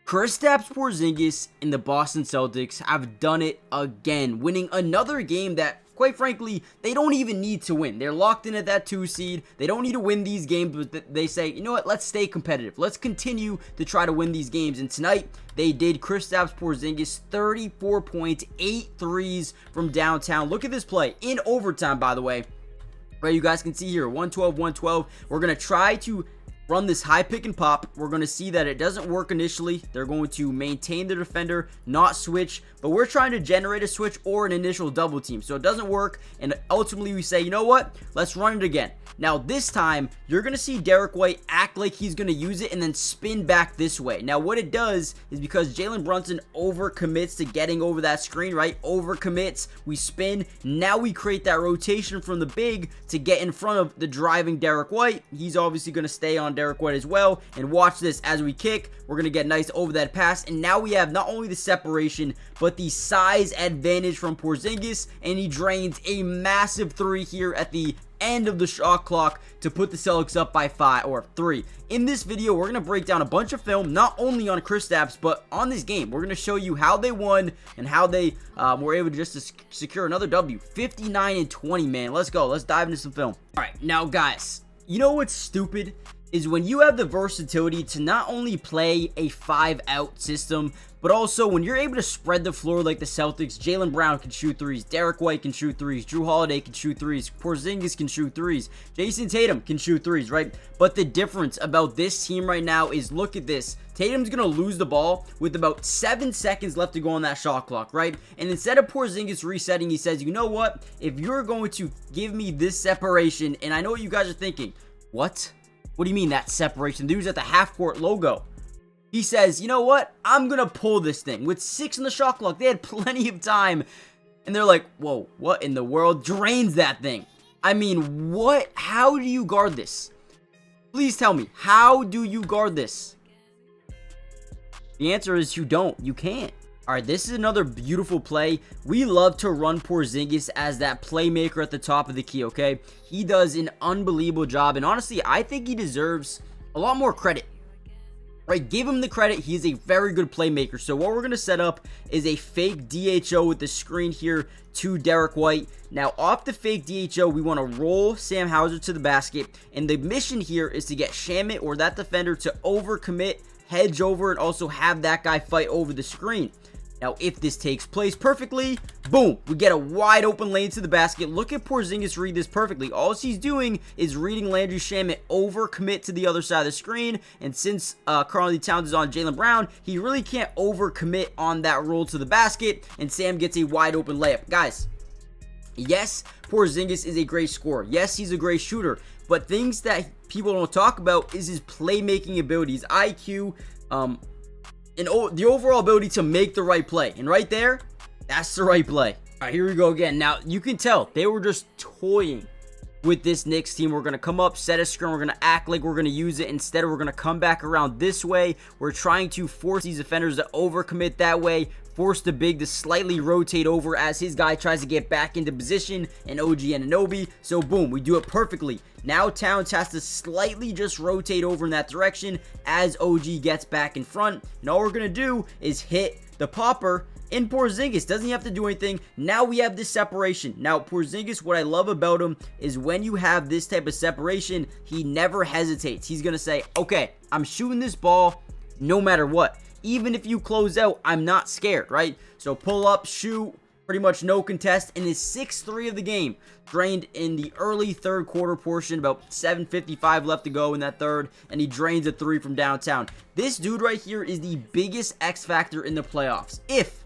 Kristaps Porzingis and the Boston Celtics have done it again, winning another game that, quite frankly, they don't even need to win. They're locked in at that 2 seed. They don't need to win these games, but they say, you know what, let's stay competitive. Let's continue to try to win these games. And tonight, they did. Kristaps Porzingis, 34 points, 8 threes from downtown. Look at this play in overtime, by the way. Right, you guys can see here, 112, 112. We're going to try to run this high pick and pop. We're going to see that it doesn't work initially. They're going to maintain the defender, not switch, but we're trying to generate a switch or an initial double team. So it doesn't work, and ultimately we say, you know what? Let's run it again. Now this time, you're going to see Derek White act like he's going to use it and then spin back this way. Now what it does is because Jalen Brunson overcommits to getting over that screen, right? Overcommits, we spin. Now we create that rotation from the big to get in front of the driving Derek White. He's obviously going to stay on Derek White as well. And watch this, as we kick, we're going to get nice over that pass. And now we have not only the separation, but the size advantage from Porzingis. And he drains a massive 3 here at the end of the shot clock to put the Celtics up by 5 or 3. In this video, we're going to break down a bunch of film, not only on Kristaps, but on this game. We're going to show you how they won and how they were able to just secure another W. 59-20, man. Let's go. Let's dive into some film. All right, now, guys, you know what's stupid? Is when you have the versatility to not only play a 5-out system, but also when you're able to spread the floor like the Celtics. Jaylen Brown can shoot threes, Derek White can shoot threes, Jrue Holiday can shoot threes, Porzingis can shoot threes, Jason Tatum can shoot threes, right? But the difference about this team right now is, look at this. Tatum's going to lose the ball with about 7 seconds left to go on that shot clock, right? And instead of Porzingis resetting, he says, you know what? If you're going to give me this separation, and I know what you guys are thinking, what? What do you mean that separation? The dude's at the half-court logo. He says, you know what? I'm going to pull this thing. With 6 on the shot clock, they had plenty of time. And they're like, whoa, what in the world? Drains that thing. I mean, what? How do you guard this? Please tell me, how do you guard this? The answer is you don't. You can't. All right, this is another beautiful play. We love to run Porzingis as that playmaker at the top of the key, okay? He does an unbelievable job, and honestly, I think he deserves a lot more credit. Right, give him the credit. He's a very good playmaker. So what we're going to set up is a fake DHO with the screen here to Derek White. Now, off the fake DHO, we want to roll Sam Hauser to the basket, and the mission here is to get Shamet or that defender to overcommit, hedge over, and also have that guy fight over the screen. Now, if this takes place perfectly, boom, we get a wide open lane to the basket. Look at Porzingis read this perfectly. All he's doing is reading Landry Shamet overcommit to the other side of the screen. And since Karl-Anthony Towns is on Jaylen Brown, he really can't overcommit on that roll to the basket. And Sam gets a wide open layup. Guys, yes, Porzingis is a great scorer. Yes, he's a great shooter. But things that people don't talk about is his playmaking abilities, IQ, and the overall ability to make the right play. And right there, that's the right play. All right, here we go again. Now, you can tell they were just toying with this Knicks team. We're going to come up, set a screen. We're going to act like we're going to use it. Instead, we're going to come back around this way. We're trying to force these defenders to overcommit that way. Force the big to slightly rotate over as his guy tries to get back into position, and OG Anunoby. So boom, we do it perfectly. Now Towns has to slightly just rotate over in that direction as OG gets back in front. And all we're going to do is hit the popper in Porzingis. Doesn't have to do anything. Now we have this separation. Now Porzingis, what I love about him is when you have this type of separation, he never hesitates. He's going to say, okay, I'm shooting this ball no matter what. Even if you close out, I'm not scared, right? So pull up, shoot, pretty much no contest. And his 6-3 of the game drained in the early third quarter portion, about 7:55 left to go in that third, and he drains a 3 from downtown. This dude right here is the biggest X factor in the playoffs. If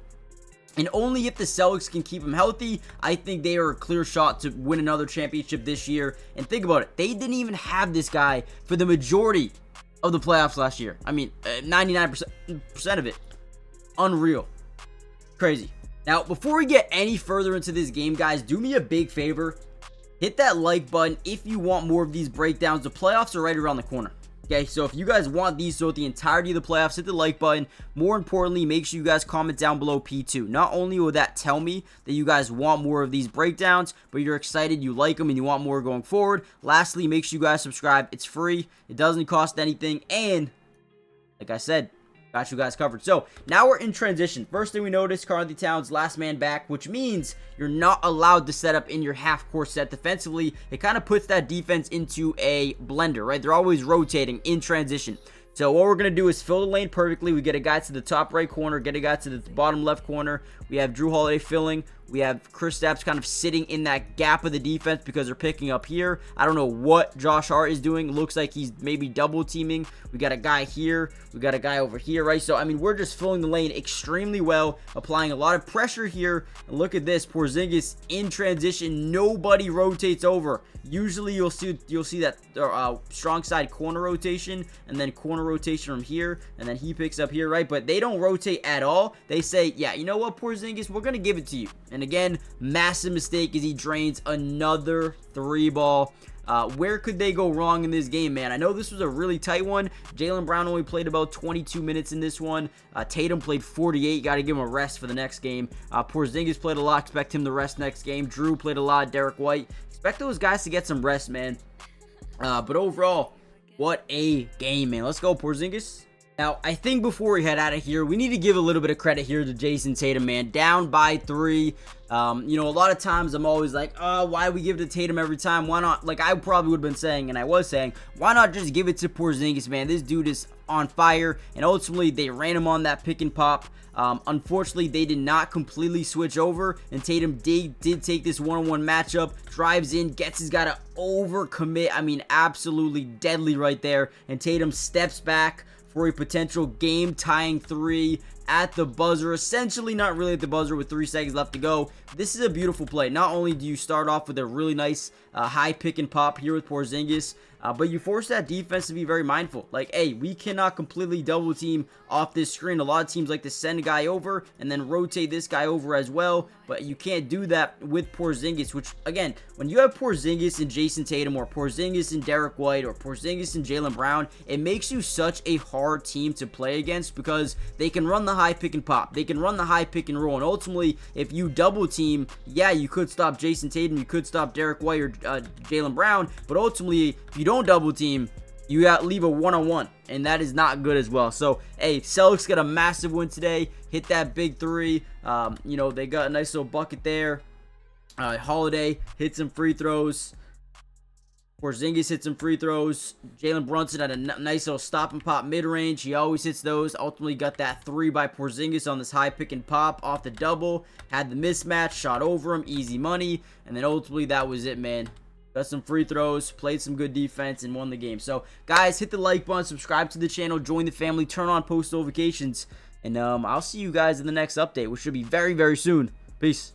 and only if the Celtics can keep him healthy, I think they are a clear shot to win another championship this year. And think about it, they didn't even have this guy for the majority of the playoffs last year. I mean, 99% of it. Unreal. Crazy. Now, before we get any further into this game, guys, do me a big favor. Hit that like button if you want more of these breakdowns. The playoffs are right around the corner. Okay, so if you guys want these throughout the entirety of the playoffs, hit the like button. More importantly, make sure you guys comment down below P2. Not only will that tell me that you guys want more of these breakdowns, but you're excited, you like them, and you want more going forward. Lastly, make sure you guys subscribe. It's free. It doesn't cost anything. And, like I said, Got you guys covered. So now we're in transition. First thing we notice, Karl-Anthony Towns last man back, which means you're not allowed to set up in your half-court set defensively. It kind of puts that defense into a blender, right? They're always rotating in transition. So what we're going to do is fill the lane perfectly. We get a guy to the top right corner, get a guy to the bottom left corner. We have Jrue Holiday filling. We have Kristaps kind of sitting in that gap of the defense because they're picking up here. I don't know what Josh Hart is doing. Looks like he's maybe double teaming. We got a guy here. We got a guy over here, right? So, I mean, we're just filling the lane extremely well, applying a lot of pressure here. And look at this. Porzingis in transition. Nobody rotates over. Usually you'll see that strong side corner rotation and then corner rotation from here, and then he picks up here, right? But they don't rotate at all. They say, yeah, you know what, Porzingis, we're going to give it to you. And again, massive mistake as he drains another 3-ball. Where could they go wrong in this game, man? I know this was a really tight one. Jaylen Brown only played about 22 minutes in this one. Tatum played 48. Got to give him a rest for the next game. Porzingis played a lot. Expect him to rest next game. Jrue played a lot. Derek White. Expect those guys to get some rest, man. But overall, what a game, man. Let's go, Porzingis. Now, I think before we head out of here, we need to give a little bit of credit here to Jason Tatum, man. Down by 3. You know, a lot of times I'm always like, oh, why we give it to Tatum every time? Why not? Like, I probably would have been saying, and I was saying, why not just give it to Porzingis, man? This dude is on fire, and ultimately they ran him on that pick and pop. Unfortunately, they did not completely switch over, and Tatum did take this one-on-one matchup, drives in, gets his guy to overcommit. I mean, absolutely deadly right there, and Tatum steps back for a potential game-tying 3 at the buzzer. Essentially not really at the buzzer with 3 seconds left to go. This is a beautiful play. Not only do you start off with a really nice high pick and pop here with Porzingis, but you force that defense to be very mindful. Like, hey, we cannot completely double team off this screen. A lot of teams like to send a guy over and then rotate this guy over as well, but you can't do that with Porzingis, which, again, when you have Porzingis and Jason Tatum, or Porzingis and Derek White, or Porzingis and Jaylen Brown, it makes you such a hard team to play against because they can run the high pick and pop. They can run the high pick and roll, and ultimately, if you double team, yeah, you could stop Jason Tatum, you could stop Derek White or Jaylen Brown, but ultimately, if you don't double team, you leave a one-on-one, and that is not good as well. So, hey, Celtics got a massive win today. Hit that big 3. You know, they got a nice little bucket there. Holiday hit some free throws. Porzingis hit some free throws. Jalen Brunson had a nice little stop and pop mid-range. He always hits those. Ultimately got that 3 by Porzingis on this high pick and pop off the double. Had the mismatch, shot over him, easy money. And then ultimately that was it, man. Got some free throws, played some good defense, and won the game. So, guys, hit the like button, subscribe to the channel, join the family, turn on post notifications, and I'll see you guys in the next update, which should be very, very soon. Peace.